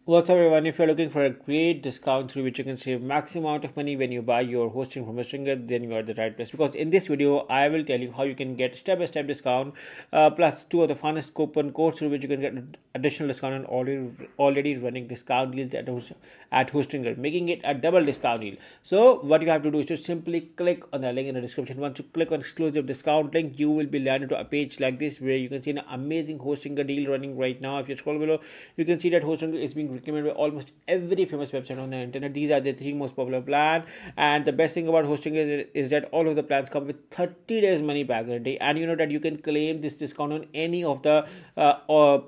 What's up everyone, if you're looking for a great discount through which you can save maximum amount of money when you buy your hosting from Hostinger, then you are the right place, because in this video I will tell you how you can get step-by-step discount plus two of the funnest coupon codes through which you can get additional discount on already running discount deals at Hostinger, making it a double discount deal. So what you have to do is just simply click on the link in the description. Once you click on exclusive discount link, you will be landed to a page like this where you can see an amazing Hostinger deal running right now. If you scroll below, you can see that Hostinger is being recommended by almost every famous website on the internet. These are the three most popular plans, and the best thing about Hostinger is that all of the plans come with 30 days money back guarantee, and you know that you can claim this discount on any of the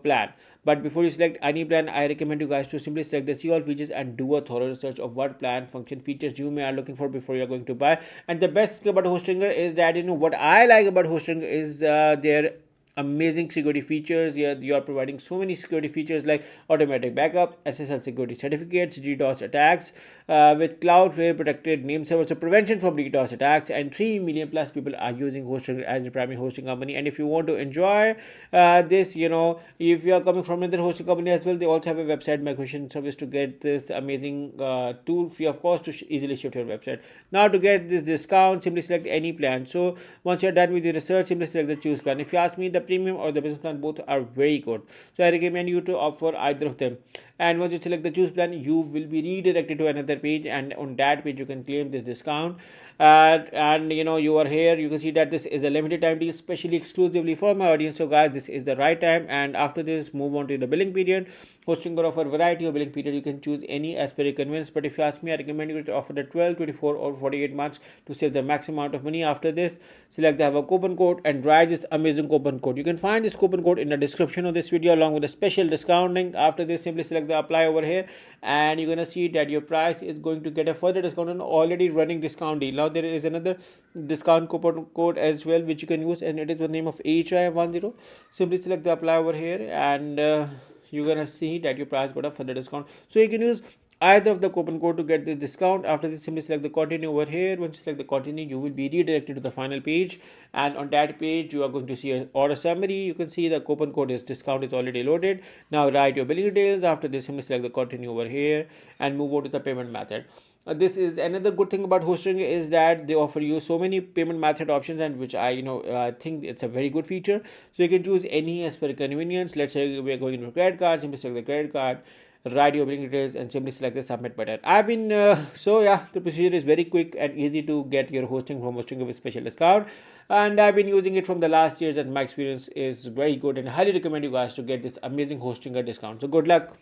plan. But before you select any plan, I recommend you guys to simply select the see all features and do a thorough research of what plan, function, features you may are looking for before you are going to buy. And the best thing about Hostinger is that, you know, what I like about Hostinger is their amazing security features. Yeah, you are providing so many security features like automatic backup, SSL security certificates, DDoS attacks with cloud protected name server, so prevention from DDoS attacks, and 3 million plus people are using Hostinger as the primary hosting company. And if you want to enjoy this, you know, if you are coming from another hosting company as well, they also have a website migration service to get this amazing tool free of cost to easily shift your website. Now to get this discount, simply select any plan. So once you're done with the research, simply select the choose plan. If you ask me, the premium or the business plan, both are very good, so I recommend you to opt for either of them. And once you select the choose plan, you will be redirected to another page, and on that page you can claim this discount. And you know, you are here, you can see that this is a limited time deal, especially exclusively for my audience. So guys, this is the right time. And after this, move on to the billing period. Hostinger offer variety of billing period. You can choose any as per your convenience, but if you ask me, I recommend you to offer the 12, 24 or 48 months to save the maximum amount of money. After this, select the have a coupon code and write this amazing coupon code. You can find this coupon code in the description of this video along with a special discount link. After this, simply select the apply over here, and you're gonna see that your price is going to get a further discount on already running discount deal. Now there is another discount coupon code as well which you can use, and it is the name of AHI10. Simply select the apply over here, and you're gonna see that your price got a further discount. So you can use either of the coupon code to get the discount. After this, simply select the continue over here. Once you select the continue, you will be redirected to the final page, and on that page you are going to see an order summary. You can see the coupon code is discount is already loaded. Now write your billing details. After this, simply select the continue over here and move on to the payment method. This is another good thing about Hostinger is that they offer you so many payment method options, and which I think it's a very good feature. So you can choose any as per convenience. Let's say we are going into credit card, simply select the credit card, write your billing details, and simply select the submit button. So yeah, the procedure is very quick and easy to get your hosting from Hostinger with special discount, and I've been using it from the last years, and my experience is very good, and I highly recommend you guys to get this amazing Hostinger discount. So good luck.